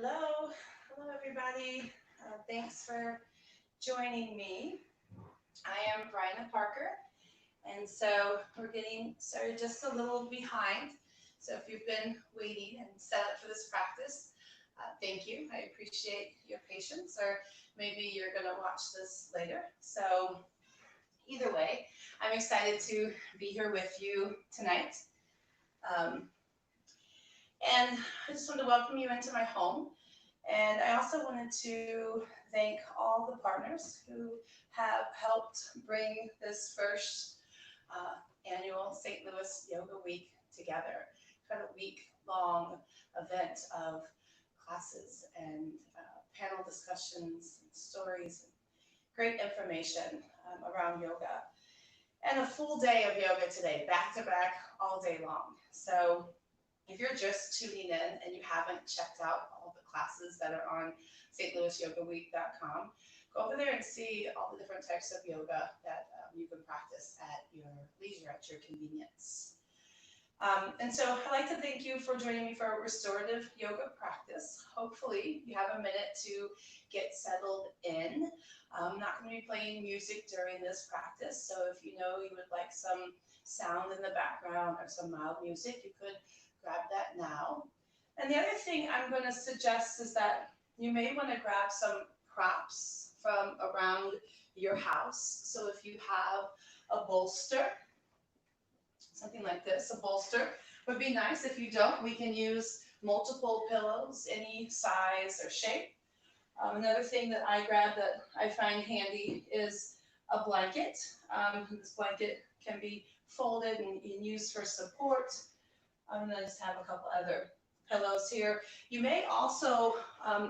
Hello, hello everybody. Thanks for joining me. I am Bryna Parker, and so we're getting started just a little behind. So if you've been waiting and set up for this practice, thank you. I appreciate your patience, or maybe you're going to watch this later. So either way, I'm excited to be here with you tonight. Um, and I just want to welcome you into my home. And I also wanted to thank all the partners who have helped bring this first annual St. Louis Yoga Week together. Kind of week-long event of classes and panel discussions, and stories, and great information around yoga. And a full day of yoga today, back to back, all day long. So if you're just tuning in and you haven't checked out all the classes that are on stlouisyogaweek.com, go over there and see all the different types of yoga that you can practice at your leisure, at your convenience. And so I'd like to thank you for joining me for a restorative yoga practice. Hopefully you have a minute to get settled in. I'm not going to be playing music during this practice, so if you know you would like some sound in the background or some mild music, you could grab that now. And the other thing I'm going to suggest is that you may want to grab some props from around your house. So if you have a bolster, something like this, a bolster would be nice. If you don't, we can use multiple pillows, any size or shape. Another thing that I grab that I find handy is a blanket. This blanket can be folded and used for support. I'm going to just have a couple other pillows here. You may also,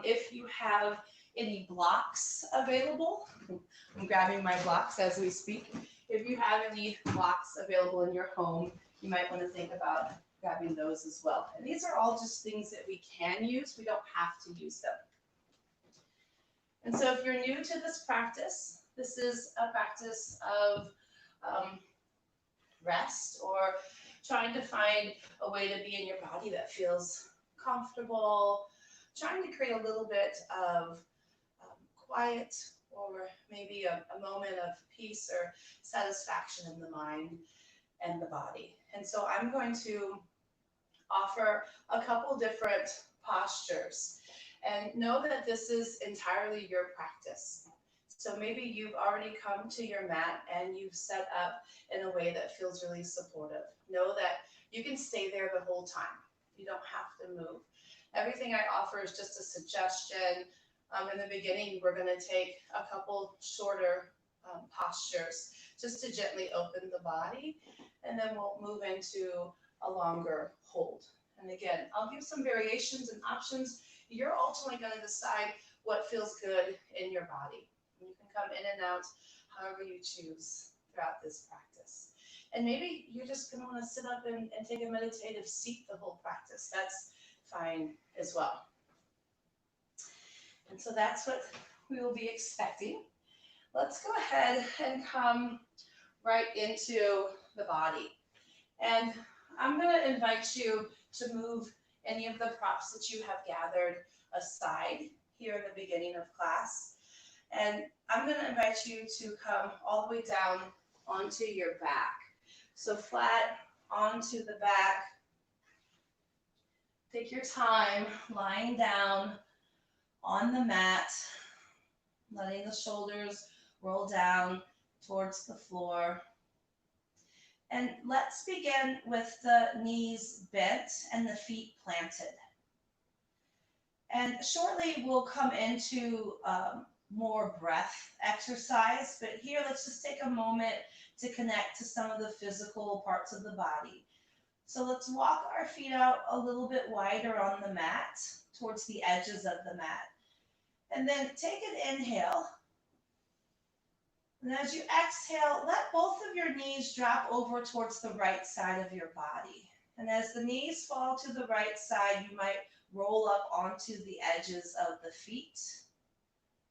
if you have any blocks available, I'm grabbing my blocks as we speak. If you have any blocks available in your home, you might want to think about grabbing those as well. And these are all just things that we can use. We don't have to use them. And so if you're new to this practice, this is a practice of rest, or trying to find a way to be in your body that feels comfortable, trying to create a little bit of quiet, or maybe a moment of peace or satisfaction in the mind and the body. And so I'm going to offer a couple different postures, and know that this is entirely your practice. So maybe you've already come to your mat and you've set up in a way that feels really supportive. Know that you can stay there the whole time. You don't have to move. Everything I offer is just a suggestion. In the beginning, we're going to take a couple shorter postures just to gently open the body, and then we'll move into a longer hold. And again, I'll give some variations and options. You're ultimately going to decide what feels good in your body. You can come in and out however you choose throughout this practice. And maybe you're just going to want to sit up and take a meditative seat the whole practice. That's fine as well. And so that's what we will be expecting. Let's go ahead and come right into the body. And I'm going to invite you to move any of the props that you have gathered aside here in the beginning of class. And I'm going to invite you to come all the way down onto your back. So flat onto the back. Take your time lying down on the mat, letting the shoulders roll down towards the floor. And let's begin with the knees bent and the feet planted. And shortly we'll come into more breath exercise, but here let's just take a moment to connect to some of the physical parts of the body. So let's walk our feet out a little bit wider on the mat, towards the edges of the mat. And then take an inhale. And as you exhale, let both of your knees drop over towards the right side of your body. And as the knees fall to the right side, you might roll up onto the edges of the feet.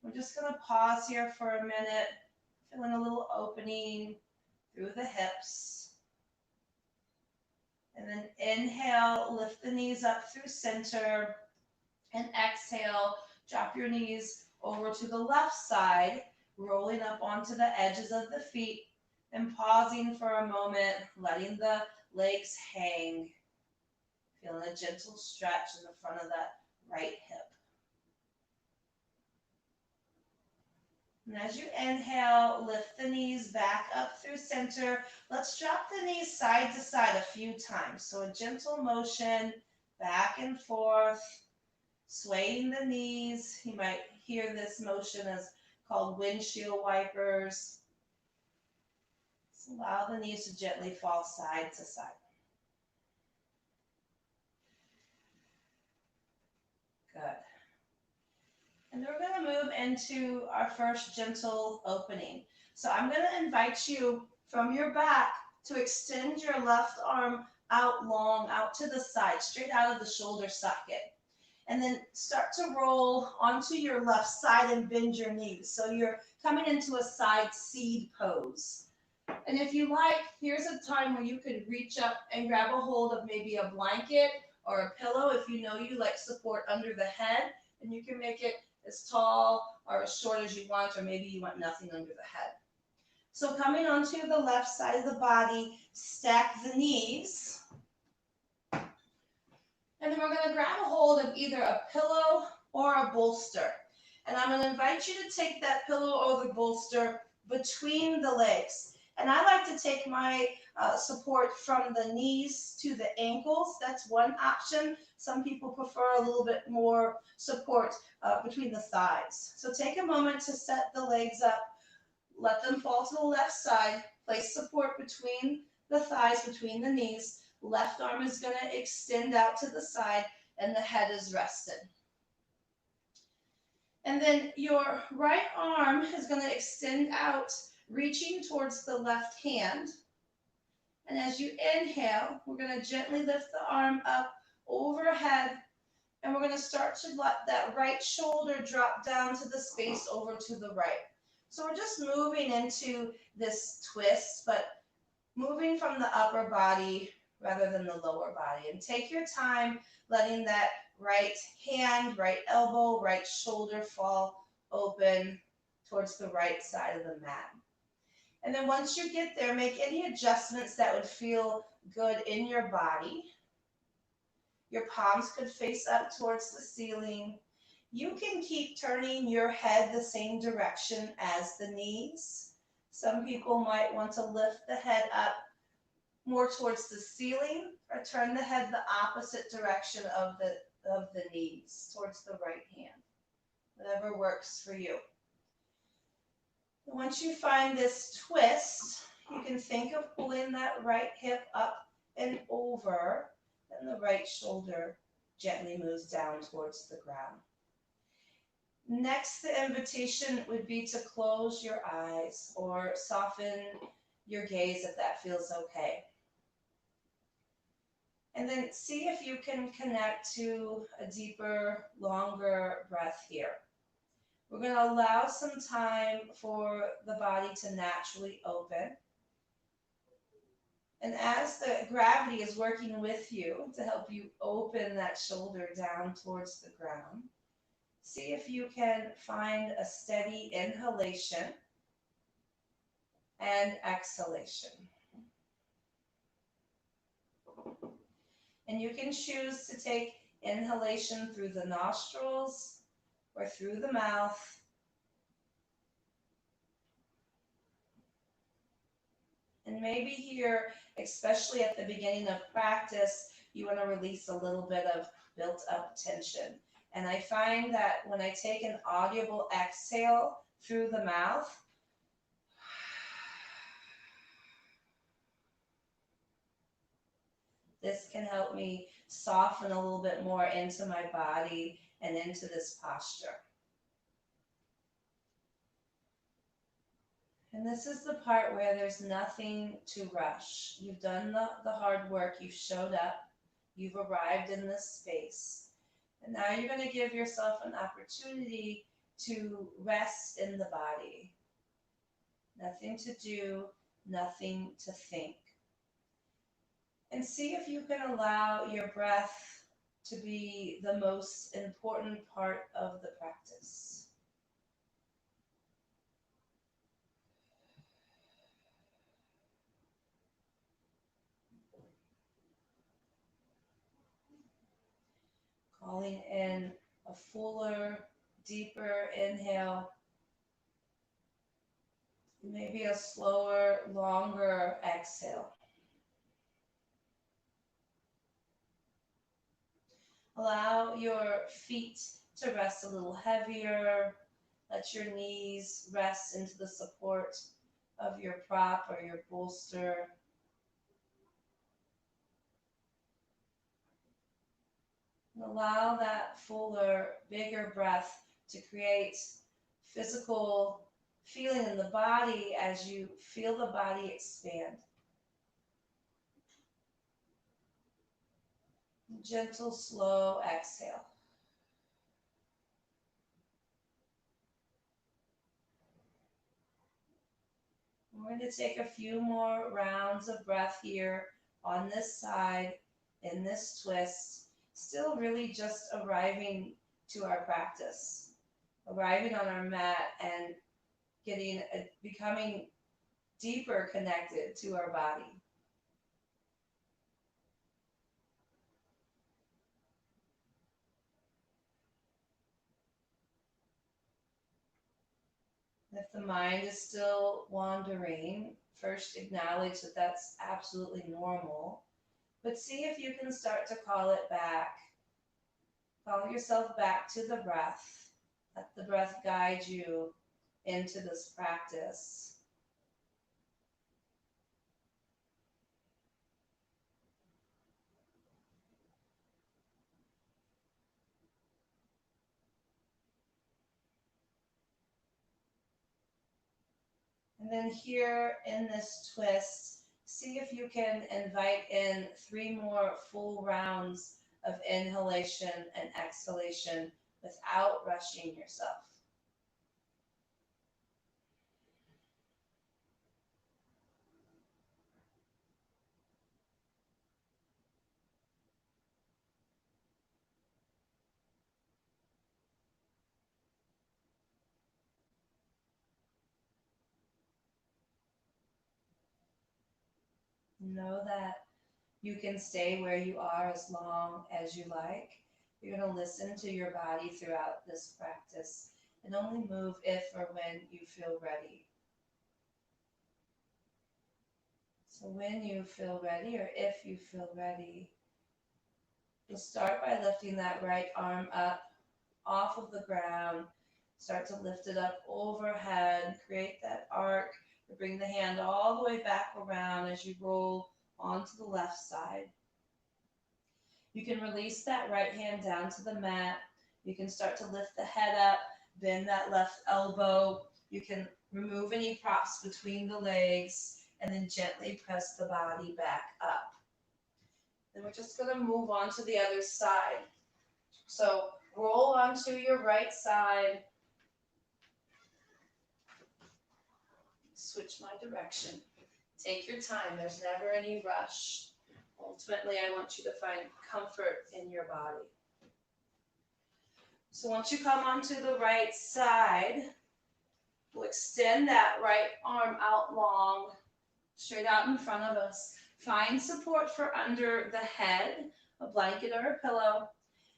We're just going to pause here for a minute, feeling a little opening through the hips. And then inhale, lift the knees up through center. And exhale, drop your knees over to the left side, rolling up onto the edges of the feet, and pausing for a moment, letting the legs hang, feeling a gentle stretch in the front of that right hip. And as you inhale, lift the knees back up through center. Let's drop the knees side to side a few times. So a gentle motion back and forth, swaying the knees. You might hear this motion as called windshield wipers. So allow the knees to gently fall side to side. Good. And then we're going to move into our first gentle opening. So I'm going to invite you from your back to extend your left arm out long, out to the side, straight out of the shoulder socket. And then start to roll onto your left side and bend your knees. So you're coming into a side seed pose. And if you like, here's a time where you could reach up and grab a hold of maybe a blanket or a pillow if you know you like support under the head, and you can make it as tall or as short as you want, or maybe you want nothing under the head. So coming onto the left side of the body, stack the knees. And then we're going to grab a hold of either a pillow or a bolster. And I'm going to invite you to take that pillow or the bolster between the legs. And I like to take my support from the knees to the ankles. That's one option. Some people prefer a little bit more support between the thighs. So take a moment to set the legs up. Let them fall to the left side. Place support between the thighs, between the knees. Left arm is going to extend out to the side, and the head is rested. And then your right arm is going to extend out, reaching towards the left hand. And as you inhale, we're going to gently lift the arm up overhead, and we're going to start to let that right shoulder drop down to the space over to the right. So we're just moving into this twist, but moving from the upper body rather than the lower body. And take your time letting that right hand, right elbow, right shoulder fall open towards the right side of the mat. And then once you get there, make any adjustments that would feel good in your body. Your palms could face up towards the ceiling. You can keep turning your head the same direction as the knees. Some people might want to lift the head up more towards the ceiling, or turn the head the opposite direction of the knees, towards the right hand. Whatever works for you. Once you find this twist, you can think of pulling that right hip up and over, and the right shoulder gently moves down towards the ground. Next, the invitation would be to close your eyes or soften your gaze if that feels okay. And then see if you can connect to a deeper, longer breath here. We're going to allow some time for the body to naturally open. And as the gravity is working with you to help you open that shoulder down towards the ground, see if you can find a steady inhalation and exhalation. And you can choose to take inhalation through the nostrils or through the mouth. And maybe here, especially at the beginning of practice, you want to release a little bit of built up tension. And I find that when I take an audible exhale through the mouth, this can help me soften a little bit more into my body and into this posture. And this is the part where there's nothing to rush. You've done the hard work, you've showed up, you've arrived in this space. And now you're going to give yourself an opportunity to rest in the body. Nothing to do, nothing to think. And see if you can allow your breath to be the most important part of the practice. Calling in a fuller, deeper inhale, maybe a slower, longer exhale. Allow your feet to rest a little heavier. Let your knees rest into the support of your prop or your bolster. And allow that fuller, bigger breath to create physical feeling in the body as you feel the body expand. Gentle, slow exhale. We're going to take a few more rounds of breath here on this side in this twist. Still really just arriving to our practice, arriving on our mat and becoming deeper connected to our body. If the mind is still wandering, first acknowledge that that's absolutely normal, but see if you can start to call it back. Call yourself back to the breath. Let the breath guide you into this practice. And then here in this twist, see if you can invite in 3 more full rounds of inhalation and exhalation without rushing yourself. Know that you can stay where you are as long as you like. You're going to listen to your body throughout this practice and only move if or when you feel ready. So when you feel ready, or if you feel ready, you'll start by lifting that right arm up off of the ground. Start to lift it up overhead, create that arc. Bring the hand all the way back around as you roll onto the left side. You can release that right hand down to the mat. You can start to lift the head up, bend that left elbow. You can remove any props between the legs and then gently press the body back up. Then we're just going to move on to the other side. So roll onto your right side. Switch my direction. Take your time. There's never any rush. Ultimately, I want you to find comfort in your body. So once you come onto the right side, we'll extend that right arm out long, straight out in front of us. Find support for under the head, a blanket or a pillow.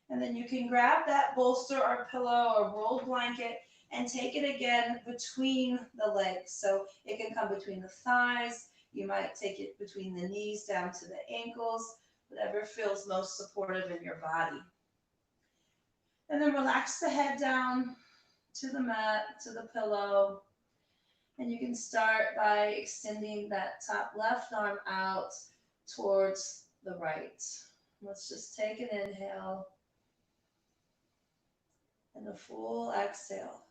And then you can grab that bolster or pillow or rolled blanket and take it again between the legs. So it can come between the thighs. You might take it between the knees down to the ankles, whatever feels most supportive in your body. And then relax the head down to the mat, to the pillow. And you can start by extending that top left arm out towards the right. Let's just take an inhale and a full exhale.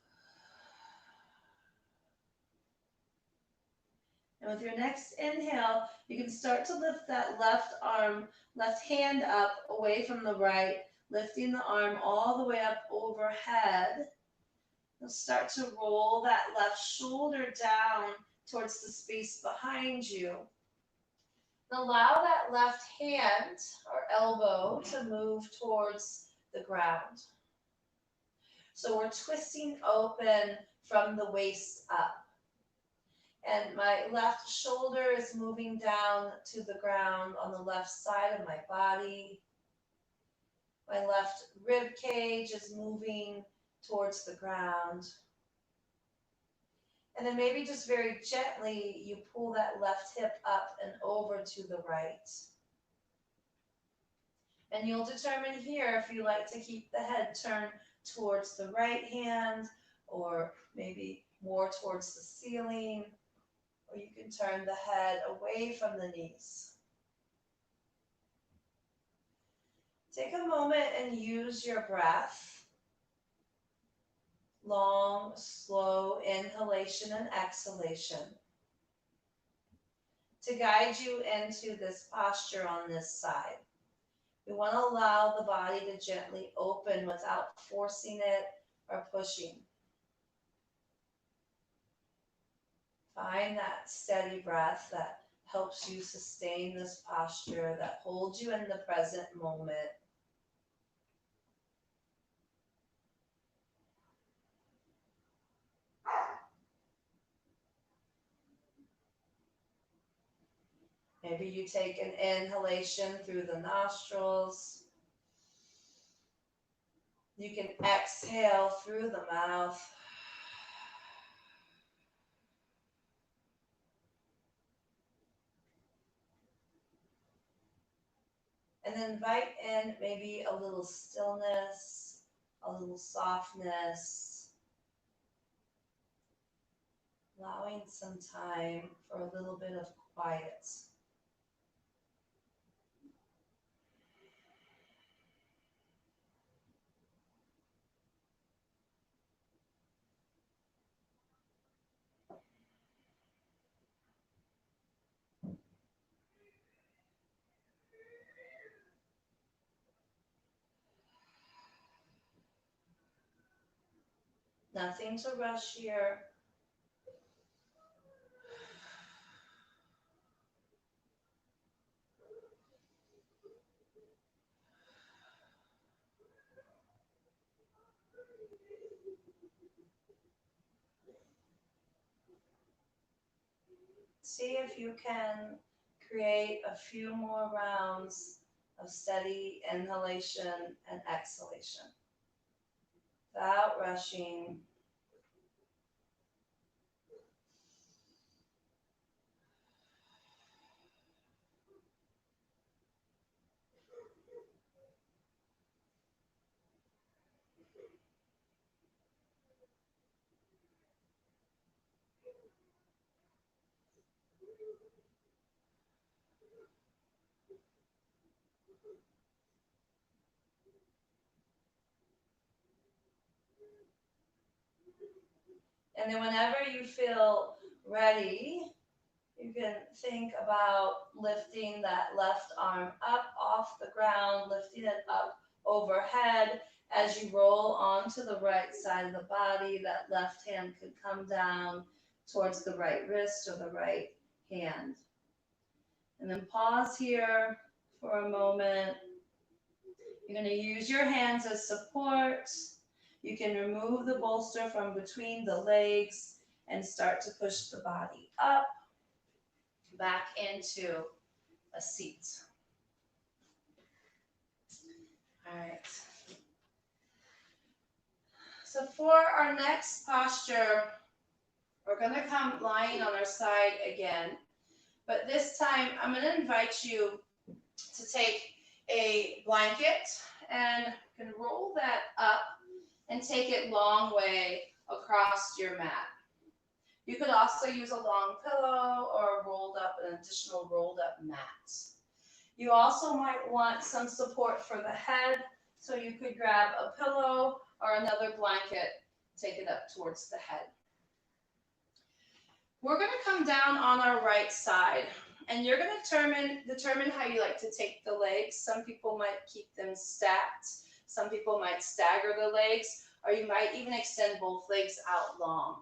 And with your next inhale, you can start to lift that left arm, left hand up away from the right, lifting the arm all the way up overhead. You'll start to roll that left shoulder down towards the space behind you. And allow that left hand or elbow to move towards the ground. So we're twisting open from the waist up. And my left shoulder is moving down to the ground on the left side of my body. My left rib cage is moving towards the ground. And then maybe just very gently, you pull that left hip up and over to the right. And you'll determine here if you like to keep the head turned towards the right hand or maybe more towards the ceiling, or you can turn the head away from the knees. Take a moment and use your breath. Long, slow inhalation and exhalation to guide you into this posture on this side. We want to allow the body to gently open without forcing it or pushing. Find that steady breath that helps you sustain this posture, that holds you in the present moment. Maybe you take an inhalation through the nostrils. You can exhale through the mouth. And then invite in maybe a little stillness, a little softness, allowing some time for a little bit of quiet. Nothing to rush here. See if you can create a few more rounds of steady inhalation and exhalation without rushing. And then whenever you feel ready, you can think about lifting that left arm up off the ground, lifting it up overhead. As you roll onto the right side of the body, that left hand could come down towards the right wrist or the right hand. And then pause here for a moment. You're going to use your hands as support. You can remove the bolster from between the legs and start to push the body up, back into a seat. All right. So for our next posture, we're going to come lying on our side again. But this time, I'm going to invite you to take a blanket and you can roll that up and take it long way across your mat. You could also use a long pillow or an additional rolled up mat. You also might want some support for the head, so you could grab a pillow or another blanket, take it up towards the head. We're going to come down on our right side, and you're going to determine how you like to take the legs. Some people might keep them stacked. Some people might stagger the legs, or you might even extend both legs out long.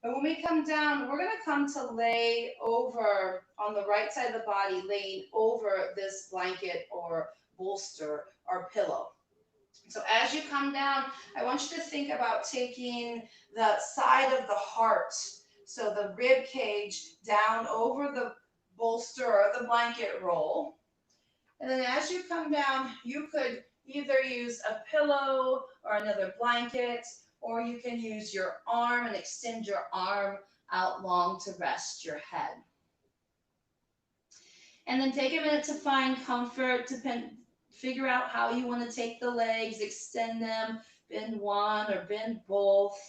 But when we come down, we're going to come to lay over on the right side of the body, laying over this blanket or bolster or pillow. So as you come down, I want you to think about taking the side of the heart, so the rib cage, down over the bolster or the blanket roll. And then as you come down, you could either use a pillow or another blanket, or you can use your arm and extend your arm out long to rest your head. And then take a minute to find comfort, figure out how you want to take the legs, extend them, bend one or bend both.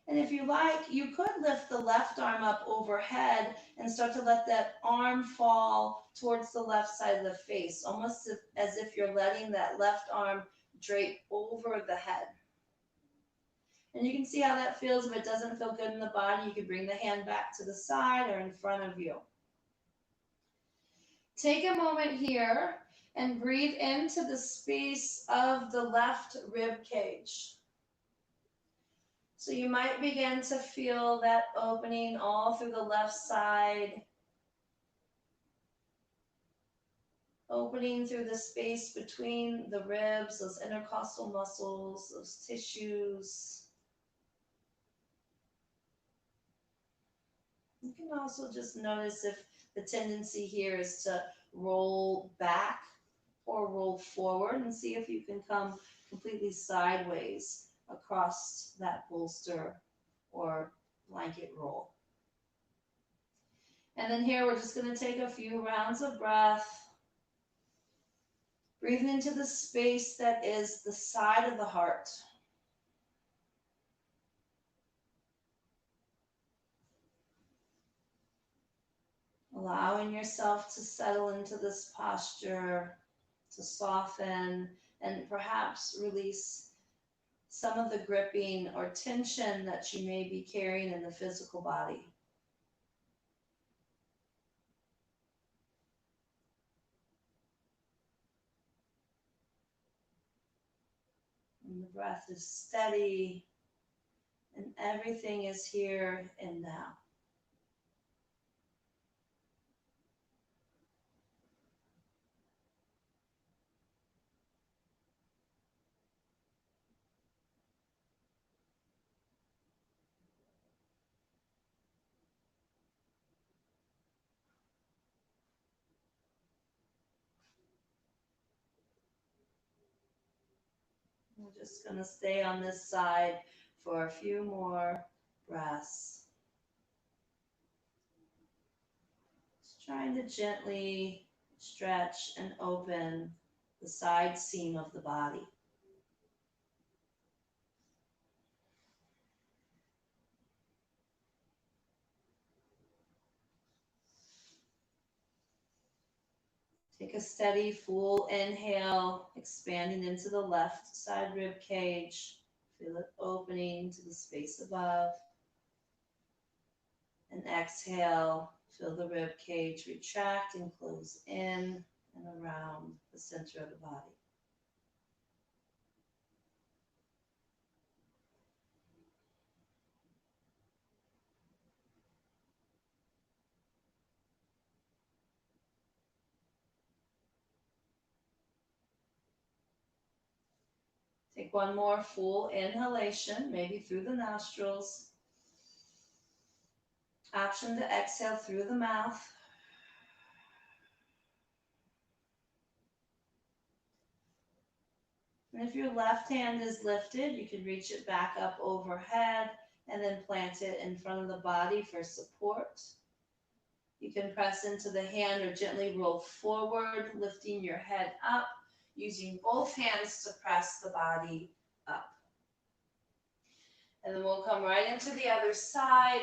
And if you like, you could lift the left arm up overhead and start to let that arm fall towards the left side of the face, almost as if you're letting that left arm drape over the head. And you can see how that feels. If it doesn't feel good in the body, you can bring the hand back to the side or in front of you. Take a moment here and breathe into the space of the left rib cage. So you might begin to feel that opening all through the left side, opening through the space between the ribs, those intercostal muscles, those tissues. You can also just notice if the tendency here is to roll back or roll forward, and see if you can come completely sideways across that bolster or blanket roll. And then here we're just going to take a few rounds of breath, breathing into the space that is the side of the heart. Allowing yourself to settle into this posture, to soften, and perhaps release some of the gripping or tension that you may be carrying in the physical body. And the breath is steady, and everything is here and now. We're just going to stay on this side for a few more breaths. Just trying to gently stretch and open the side seam of the body. Take a steady full inhale, expanding into the left side rib cage. Feel it opening to the space above. And exhale, feel the rib cage retract and close in and around the center of the body. Take one more full inhalation, maybe through the nostrils. Option to exhale through the mouth. And if your left hand is lifted, you can reach it back up overhead and then plant it in front of the body for support. You can press into the hand or gently roll forward, lifting your head up, using both hands to press the body up. And then we'll come right into the other side.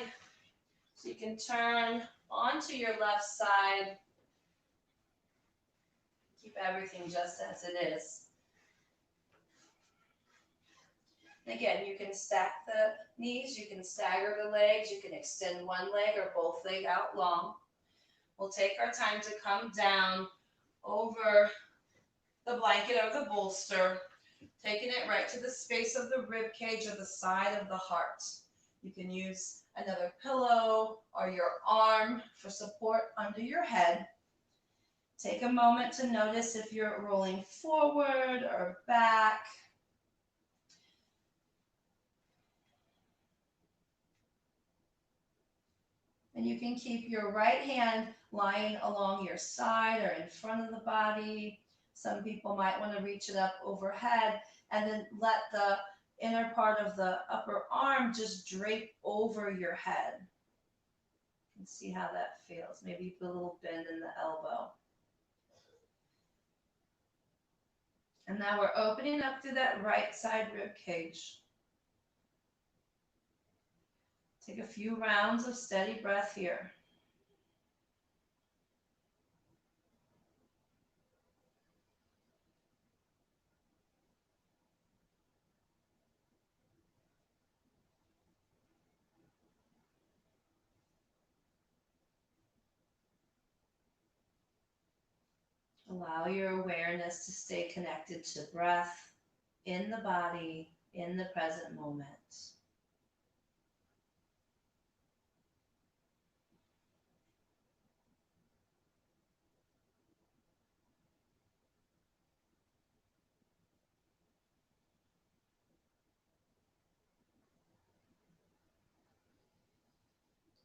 So you can turn onto your left side. Keep everything just as it is. Again, you can stack the knees, you can stagger the legs, you can extend one leg or both legs out long. We'll take our time to come down over the blanket or the bolster. Taking it right to the space of the rib cage or the side of the heart. You can use another pillow or your arm for support under your head. Take a moment to notice if you're rolling forward or back. And you can keep your right hand lying along your side or in front of the body. Some people might want to reach it up overhead and then let the inner part of the upper arm just drape over your head. And see how that feels. Maybe you put a little bend in the elbow. And now we're opening up through that right side rib cage. Take a few rounds of steady breath here. Allow your awareness to stay connected to breath in the body, in the present moment.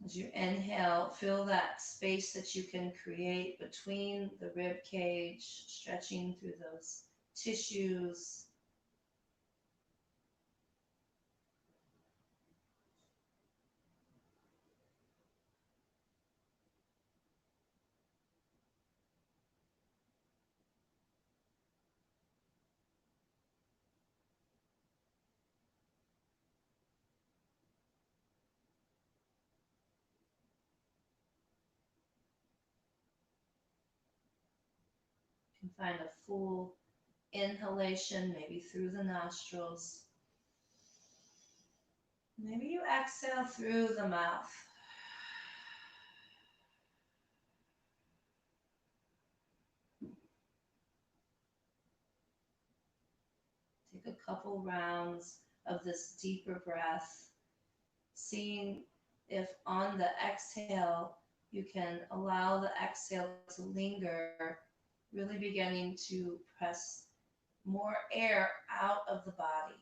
As you inhale, feel that space that you can create between the rib cage, stretching through those tissues. You can find a full inhalation, maybe through the nostrils. Maybe you exhale through the mouth. Take a couple rounds of this deeper breath, seeing if on the exhale you can allow the exhale to linger, really beginning to press more air out of the body.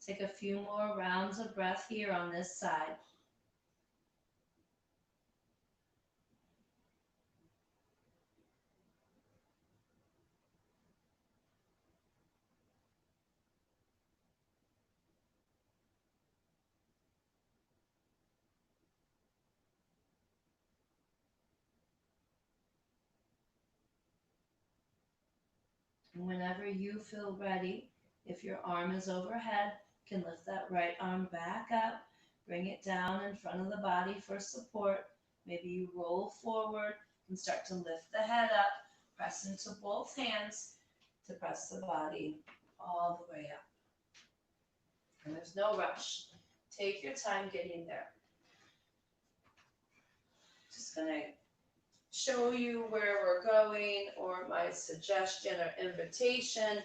Take a few more rounds of breath here on this side. And whenever you feel ready, if your arm is overhead, you can lift that right arm back up, bring it down in front of the body for support. Maybe you roll forward and start to lift the head up, press into both hands to press the body all the way up. And there's no rush. Take your time getting there. Just going to show you where we're going or my suggestion or invitation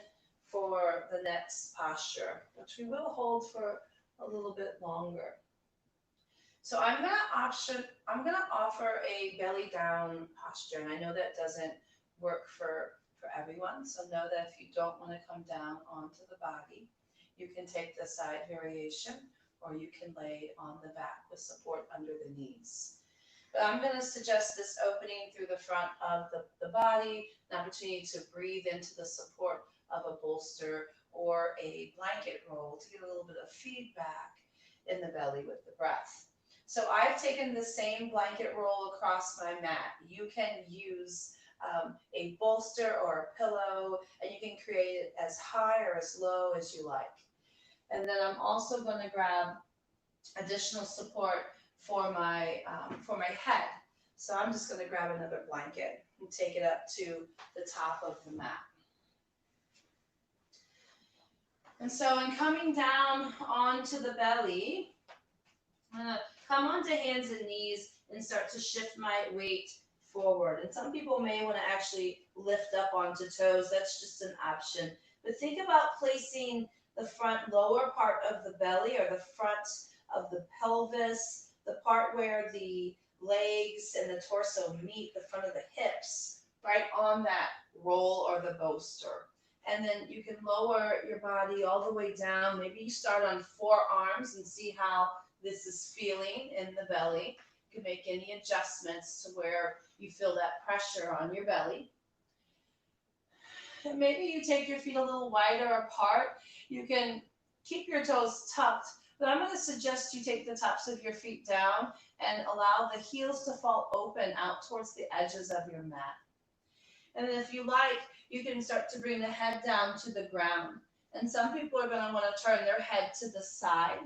for the next posture, which we will hold for a little bit longer. So I'm going to offer a belly down posture, and I know that doesn't work for everyone. So know that if you don't want to come down onto the body, you can take the side variation, or you can lay on the back with support under the knees. But I'm going to suggest this opening through the front of the body, an opportunity to breathe into the support of a bolster or a blanket roll to get a little bit of feedback in the belly with the breath. So I've taken the same blanket roll across my mat. You can use a bolster or a pillow, and you can create it as high or as low as you like. And then I'm also going to grab additional support for my head. So I'm just going to grab another blanket and take it up to the top of the mat. And so in coming down onto the belly, I'm going to come onto hands and knees and start to shift my weight forward. And some people may want to actually lift up onto toes. That's just an option. But think about placing the front lower part of the belly, or the front of the pelvis, the part where the legs and the torso meet, the front of the hips, right on that roll or the bolster. And then you can lower your body all the way down. Maybe you start on forearms and see how this is feeling in the belly. You can make any adjustments to where you feel that pressure on your belly. And maybe you take your feet a little wider apart. You can keep your toes tucked, but I'm going to suggest you take the tops of your feet down and allow the heels to fall open out towards the edges of your mat. And then if you like, you can start to bring the head down to the ground. And some people are going to want to turn their head to the side.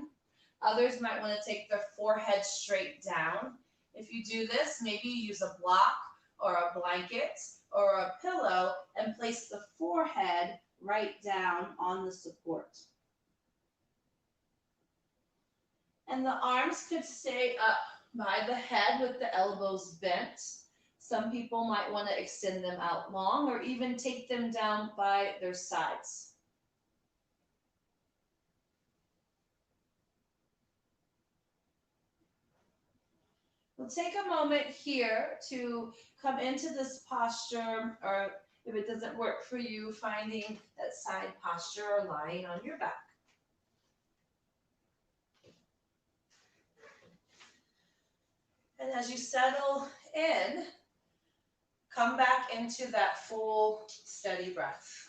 Others might want to take their forehead straight down. If you do this, maybe use a block or a blanket or a pillow and place the forehead right down on the support. And the arms could stay up by the head with the elbows bent. Some people might want to extend them out long or even take them down by their sides. We'll take a moment here to come into this posture, or if it doesn't work for you, finding that side posture or lying on your back. And as you settle in, come back into that full, steady breath.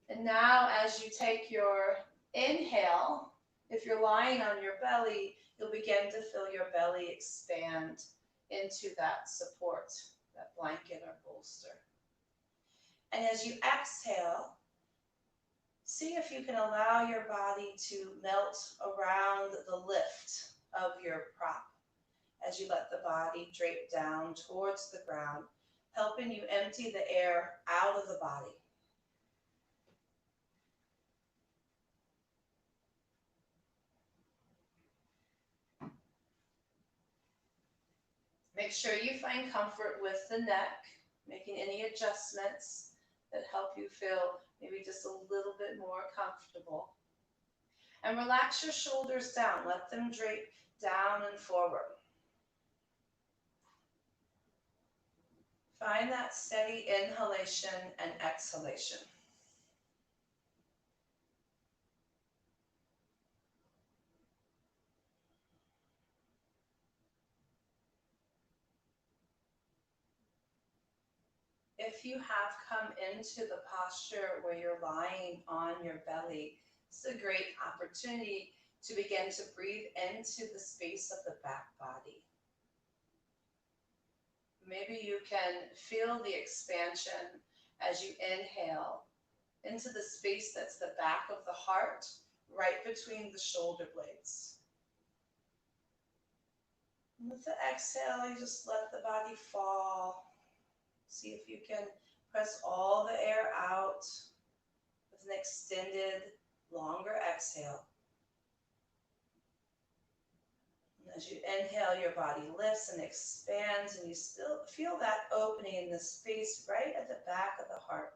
And now as you take your inhale, if you're lying on your belly, you'll begin to feel your belly expand into that support, that blanket or bolster. And as you exhale, see if you can allow your body to melt around the lift of your prop as you let the body drape down towards the ground, helping you empty the air out of the body. Make sure you find comfort with the neck, making any adjustments that help you feel maybe just a little bit more comfortable. And relax your shoulders down. Let them drape down and forward. Find that steady inhalation and exhalation. If you have come into the posture where you're lying on your belly, it's a great opportunity to begin to breathe into the space of the back body. Maybe you can feel the expansion as you inhale into the space that's the back of the heart, right between the shoulder blades. And with the exhale, you just let the body fall. See if you can press all the air out with an extended, longer exhale. And as you inhale, your body lifts and expands, and you still feel that opening in the space right at the back of the heart.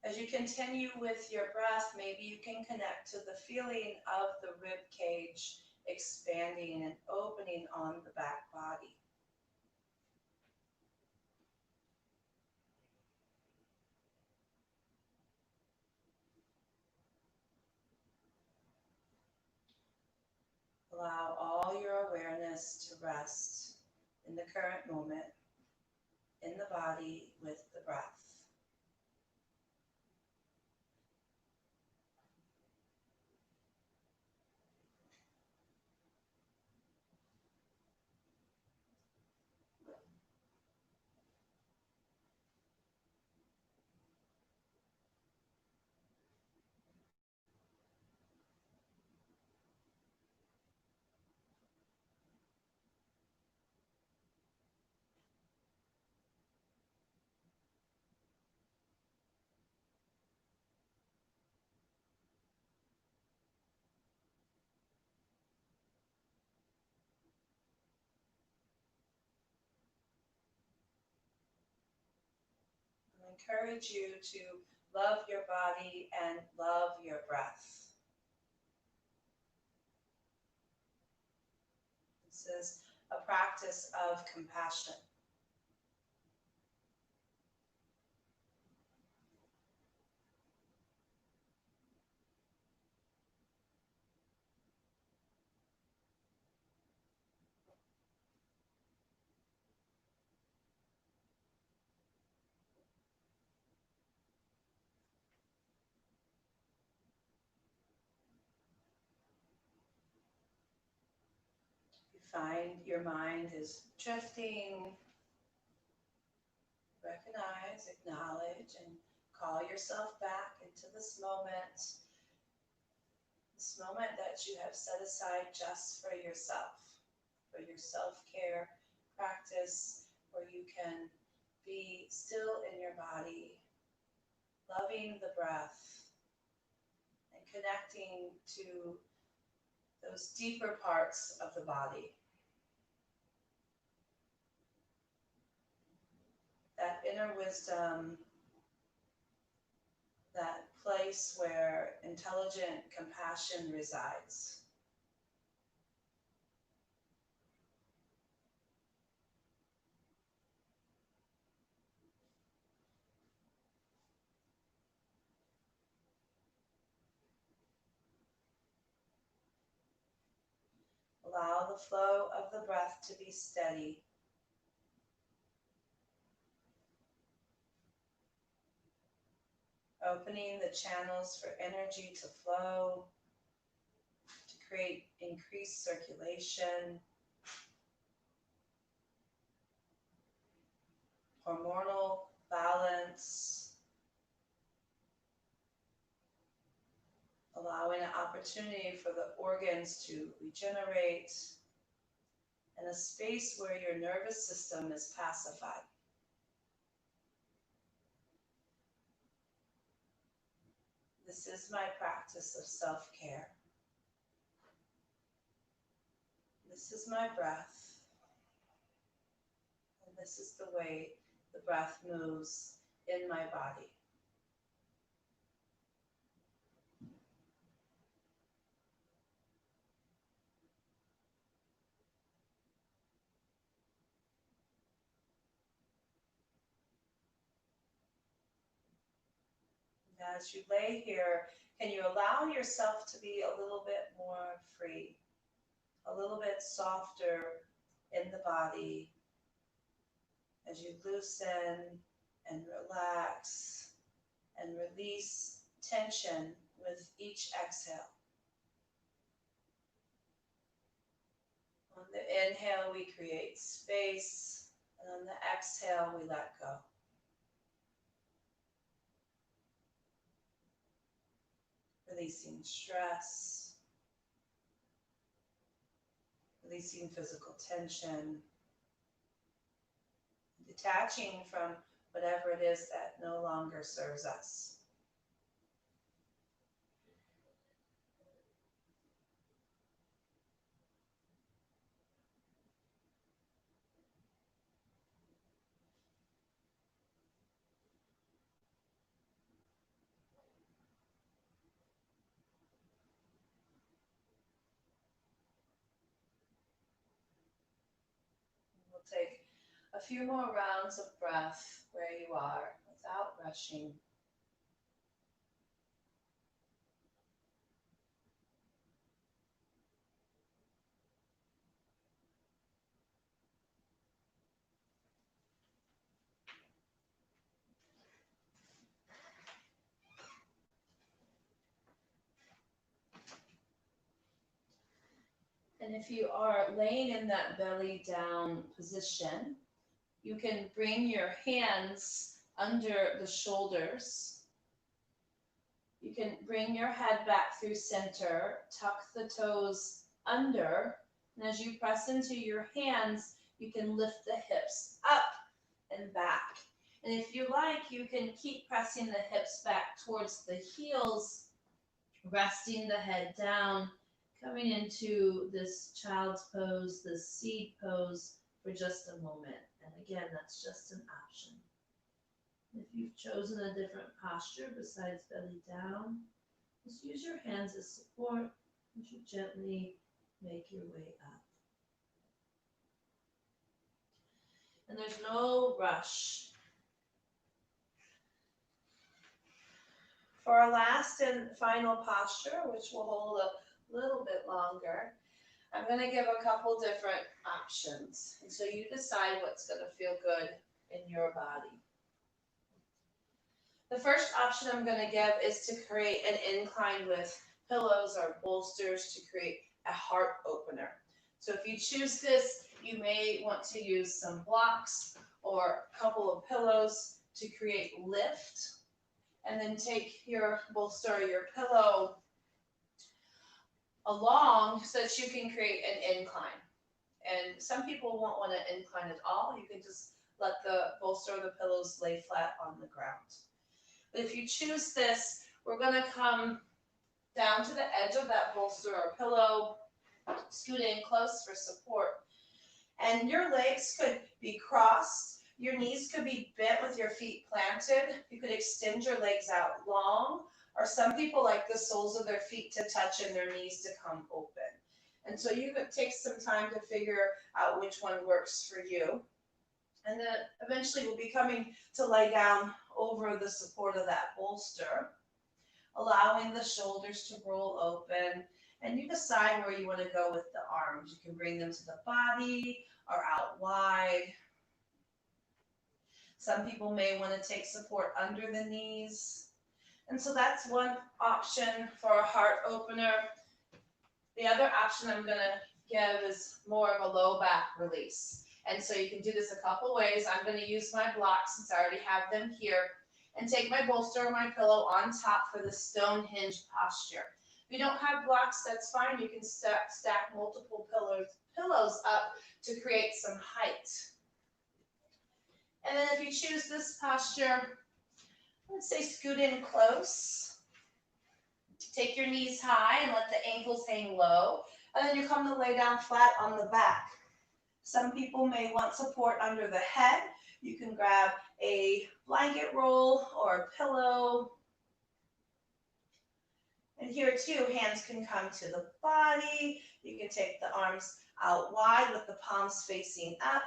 As you continue with your breath, maybe you can connect to the feeling of the rib cage expanding and opening on the back body. Allow all your awareness to rest in the current moment, in the body with the breath. encourage you to love your body and love your breath. This is a practice of compassion. You find your mind is drifting, recognize, acknowledge, and call yourself back into this moment that you have set aside just for yourself, for your self-care practice, where you can be still in your body, loving the breath, and connecting to those deeper parts of the body. That inner wisdom, that place where intelligent compassion resides. Allow the flow of the breath to be steady. Opening the channels for energy to flow, to create increased circulation, hormonal balance, allowing an opportunity for the organs to regenerate, and a space where your nervous system is pacified. This is my practice of self-care. This is my breath. And this is the way the breath moves in my body. As you lay here, can you allow yourself to be a little bit more free, a little bit softer in the body as you loosen and relax and release tension with each exhale. On the inhale, we create space, and on the exhale, we let go. Releasing stress, releasing physical tension, detaching from whatever it is that no longer serves us. We'll take a few more rounds of breath where you are without rushing. And if you are laying in that belly down position, you can bring your hands under the shoulders. You can bring your head back through center, tuck the toes under, and as you press into your hands, you can lift the hips up and back. And if you like, you can keep pressing the hips back towards the heels, resting the head down, coming into this child's pose, this seed pose for just a moment. And again, that's just an option. If you've chosen a different posture besides belly down, just use your hands as support as you gently make your way up. And there's no rush. For our last and final posture, which will hold a little bit longer, I'm going to give a couple different options. And so you decide what's going to feel good in your body. The first option I'm going to give is to create an incline with pillows or bolsters to create a heart opener. So if you choose this, you may want to use some blocks or a couple of pillows to create lift. And then take your bolster or your pillow along so that you can create an incline. And some people won't want to incline at all. You can just let the bolster or the pillows lay flat on the ground. But if you choose this, we're going to come down to the edge of that bolster or pillow, scoot in close for support. And your legs could be crossed. Your knees could be bent with your feet planted. You could extend your legs out long, or some people like the soles of their feet to touch and their knees to come open. And so you could take some time to figure out which one works for you. And then eventually we'll be coming to lay down over the support of that bolster, allowing the shoulders to roll open. And you decide where you want to go with the arms. You can bring them to the body or out wide. Some people may want to take support under the knees. And so that's one option for a heart opener. The other option I'm going to give is more of a low back release. And so you can do this a couple ways. I'm going to use my blocks since I already have them here and take my bolster or my pillow on top for the stone hinge posture. If you don't have blocks, that's fine. You can stack multiple pillows up to create some height. And then if you choose this posture, let's say scoot in close. Take your knees high and let the ankles hang low. And then you come to lay down flat on the back. Some people may want support under the head. You can grab a blanket roll or a pillow. And here too, hands can come to the body. You can take the arms out wide with the palms facing up.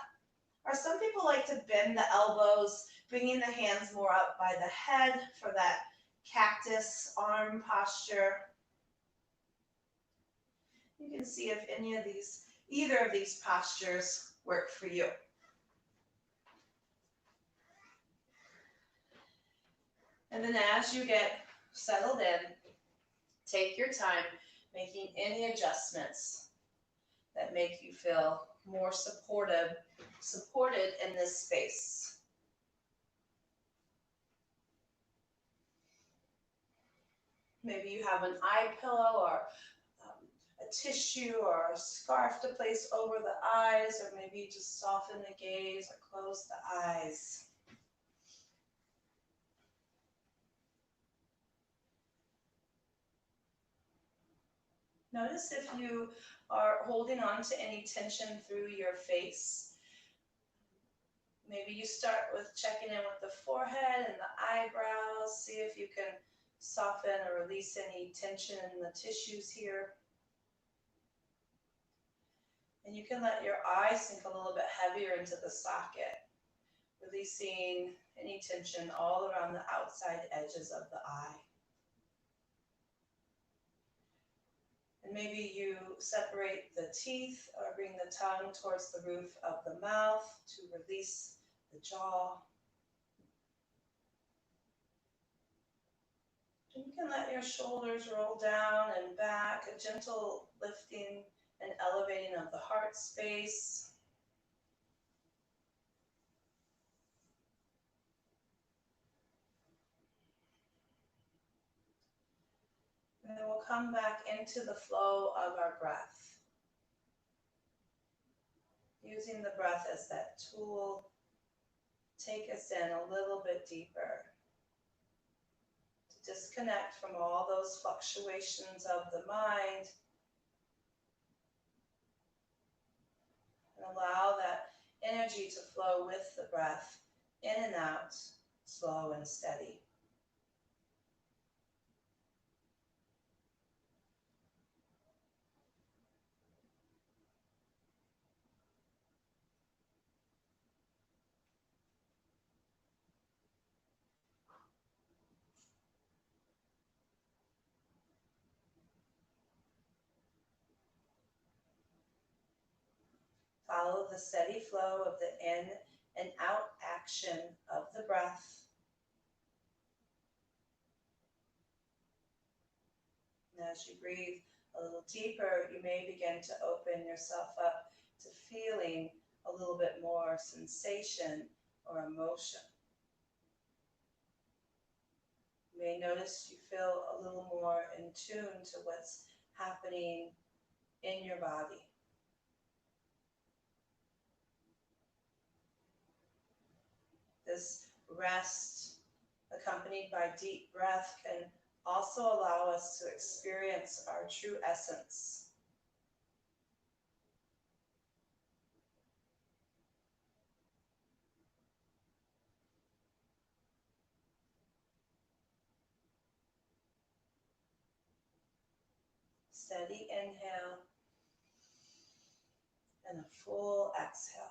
Or some people like to bend the elbows, bringing the hands more up by the head for that cactus arm posture. You can see if either of these postures work for you. And then as you get settled in, take your time making any adjustments that make you feel more supported in this space. Maybe you have an eye pillow or a tissue or a scarf to place over the eyes, or maybe you just soften the gaze or close the eyes. Notice if you are holding on to any tension through your face. Maybe you start with checking in with the forehead and the eyebrows. See if you can soften or release any tension in the tissues here. And you can let your eyes sink a little bit heavier into the socket, releasing any tension all around the outside edges of the eye. And maybe you separate the teeth or bring the tongue towards the roof of the mouth to release the jaw. And you can let your shoulders roll down and back, a gentle lifting and elevating of the heart space. And then we'll come back into the flow of our breath. Using the breath as that tool, take us in a little bit deeper. To disconnect from all those fluctuations of the mind. And allow that energy to flow with the breath in and out slow and steady. Follow the steady flow of the in and out action of the breath. And as you breathe a little deeper, you may begin to open yourself up to feeling a little bit more sensation or emotion. You may notice you feel a little more in tune to what's happening in your body. This rest, accompanied by deep breath, can also allow us to experience our true essence. Steady inhale and a full exhale.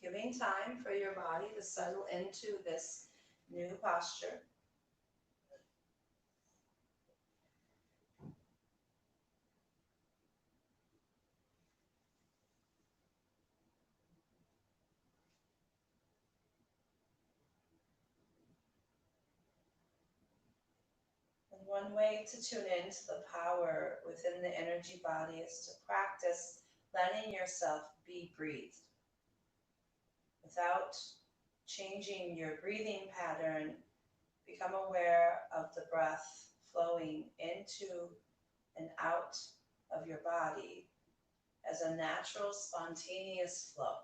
Giving time for your body to settle into this new posture. And one way to tune into the power within the energy body is to practice letting yourself be breathed. Without changing your breathing pattern, become aware of the breath flowing into and out of your body as a natural, spontaneous flow.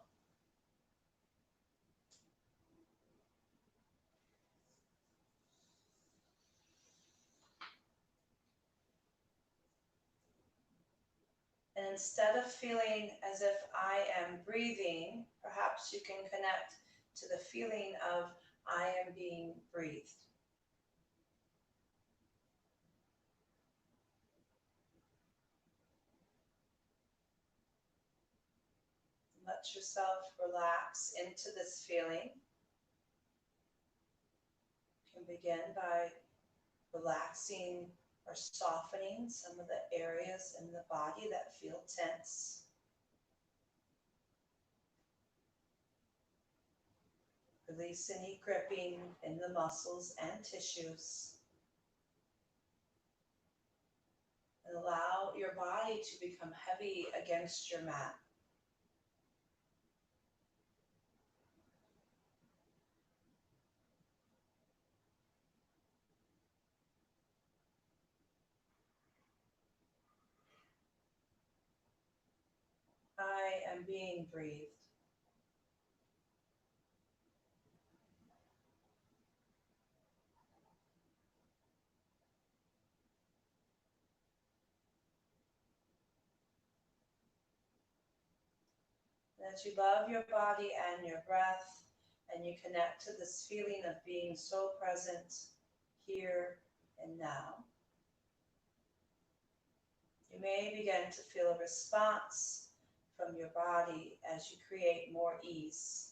And instead of feeling as if I am breathing, perhaps you can connect to the feeling of I am being breathed. Let yourself relax into this feeling. You can begin by relaxing or softening some of the areas in the body that feel tense. Release any gripping in the muscles and tissues. And allow your body to become heavy against your mat. I am being breathed. As you love your body and your breath, and you connect to this feeling of being so present here and now, you may begin to feel a response from your body as you create more ease.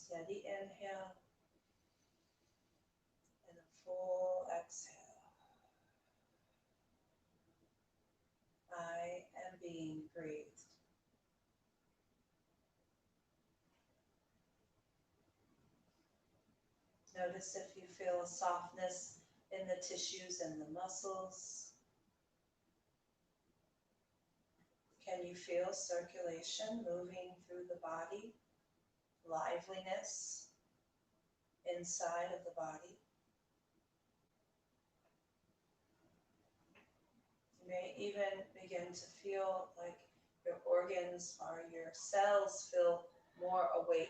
Steady inhale and a full exhale. I am being breathed. Notice if you feel a softness in the tissues and the muscles. Can you feel circulation moving through the body? Liveliness inside of the body. You may even begin to feel like your organs or your cells feel more awake.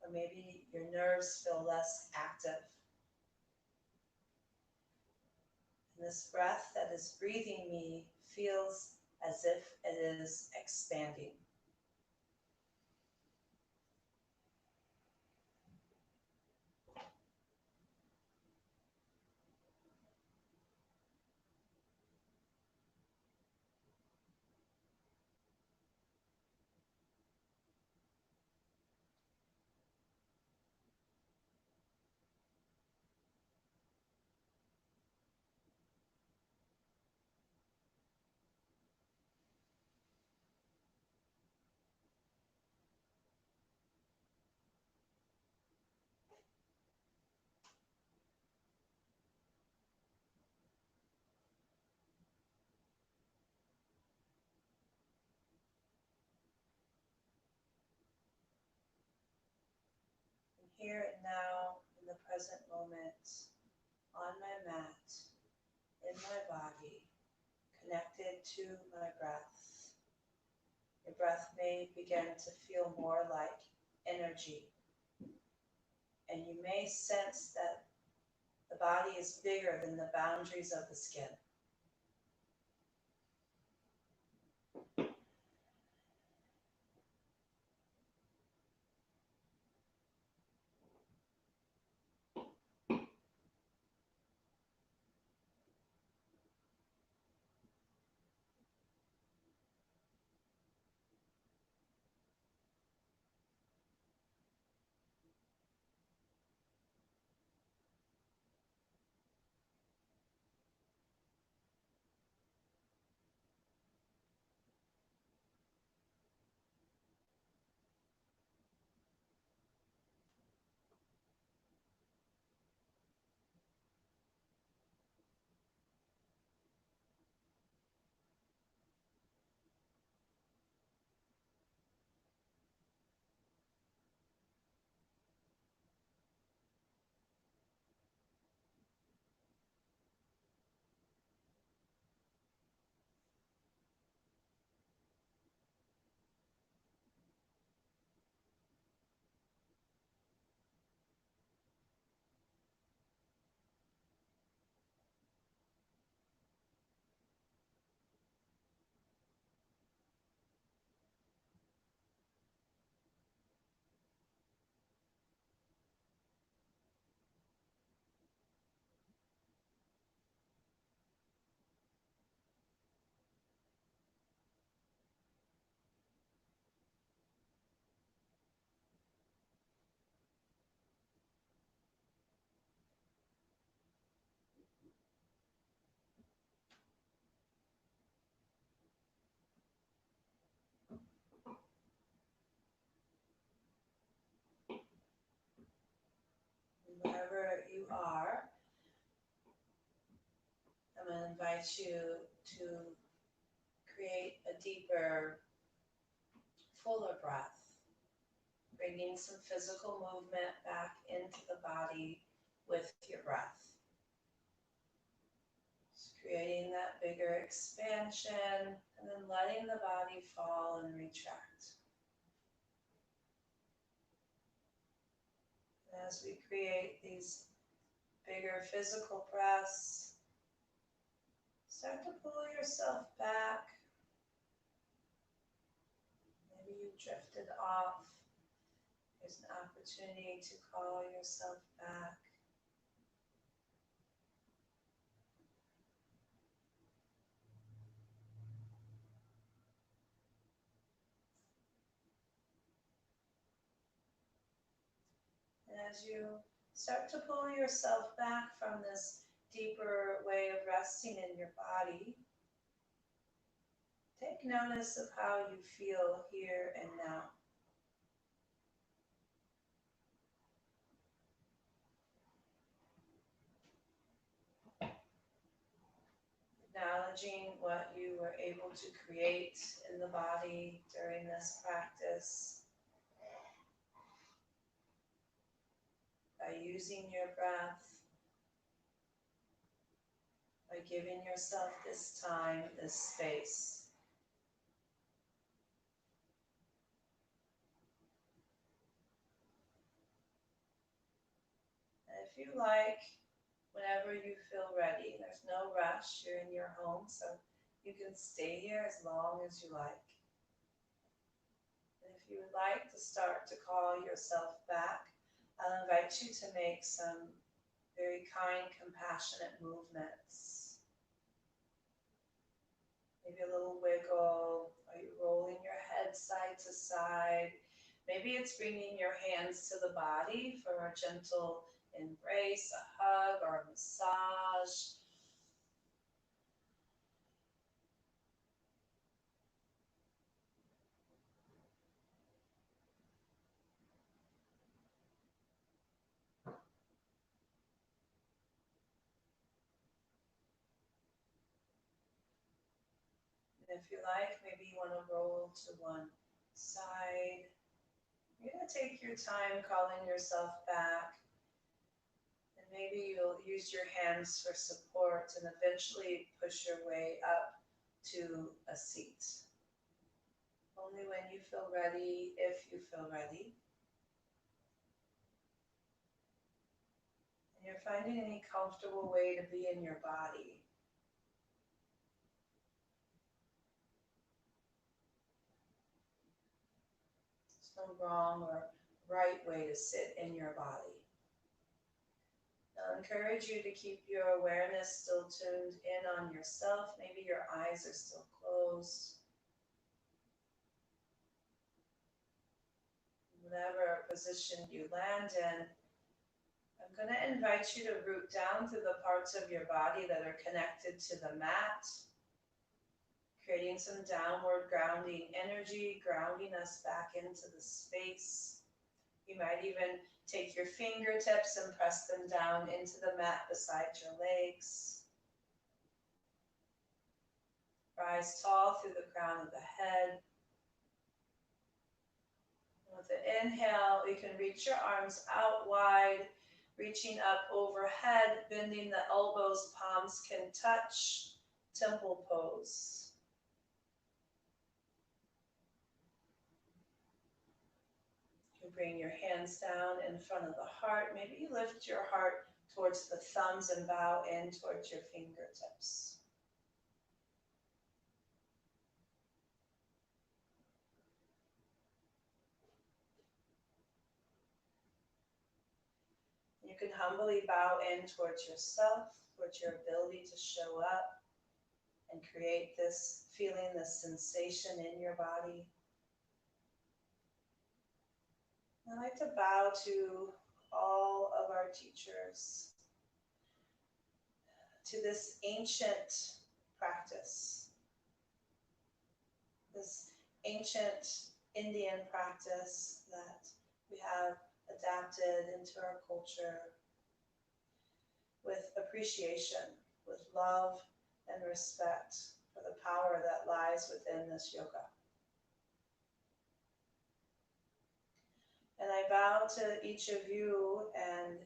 Or maybe your nerves feel less active. And this breath that is breathing me feels as if it is expanding. And here and now, in the present moment, on my mat, in my body, connected to my breath. Your breath may begin to feel more like energy. And you may sense that the body is bigger than the boundaries of the skin. And wherever you are, I'm going to invite you to create a deeper, fuller breath, bringing some physical movement back into the body with your breath. Just creating that bigger expansion and then letting the body fall and retract. And as we create these bigger physical breaths, start to pull yourself back. Maybe you drifted off. There's an opportunity to call yourself back. And as you start to pull yourself back from this deeper way of resting in your body, take notice of how you feel here and now. acknowledging what you were able to create in the body during this practice by using your breath, by giving yourself this time, this space. And if you like, whenever you feel ready, there's no rush, you're in your home, so you can stay here as long as you like. And if you would like to start to call yourself back, I'll invite you to make some very kind, compassionate movements. Maybe a little wiggle. Are you rolling your head side to side? Maybe it's bringing your hands to the body for a gentle embrace, a hug, or a massage. And if you like, maybe you want to roll to one side. You're going to take your time calling yourself back. And maybe you'll use your hands for support and eventually push your way up to a seat. Only when you feel ready, if you feel ready. And you're finding any comfortable way to be in your body. There's no wrong or right way to sit in your body. I'll encourage you to keep your awareness still tuned in on yourself. Maybe your eyes are still closed. Whatever position you land in, I'm going to invite you to root down through the parts of your body that are connected to the mat, creating some downward grounding energy, grounding us back into the space. You might even take your fingertips and press them down into the mat beside your legs. Rise tall through the crown of the head. With the inhale, you can reach your arms out wide, reaching up overhead, bending the elbows, palms can touch, temple pose. You bring your hands down in front of the heart. Maybe you lift your heart towards the thumbs and bow in towards your fingertips. You can humbly bow in towards yourself, towards your ability to show up and create this feeling, this sensation in your body. I'd like to bow to all of our teachers, to this ancient practice, this ancient Indian practice that we have adapted into our culture with appreciation, with love and respect for the power that lies within this yoga. And I bow to each of you and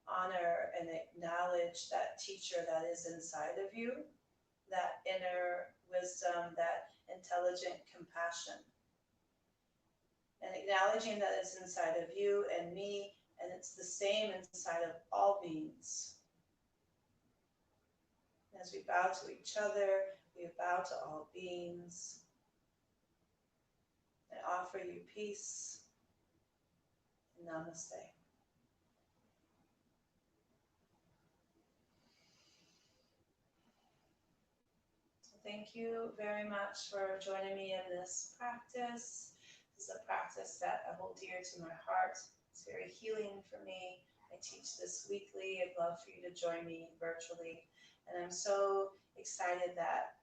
honor and acknowledge that teacher that is inside of you, that inner wisdom, that intelligent compassion. And acknowledging that it's inside of you and me, and it's the same inside of all beings. As we bow to each other, we bow to all beings and offer you peace. Namaste. So thank you very much for joining me in this practice. This is a practice that I hold dear to my heart. It's very healing for me. I teach this weekly. I'd love for you to join me virtually. And I'm so excited that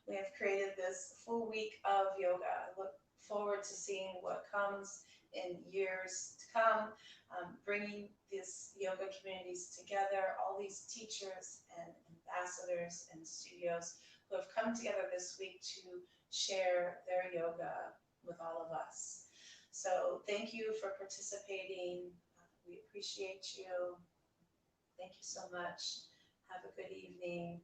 we have created this full week of yoga. I look forward to seeing what comes in years to come, bringing these yoga communities together, all these teachers and ambassadors and studios who have come together this week to share their yoga with all of us. So thank you for participating. We appreciate you. Thank you so much. Have a good evening.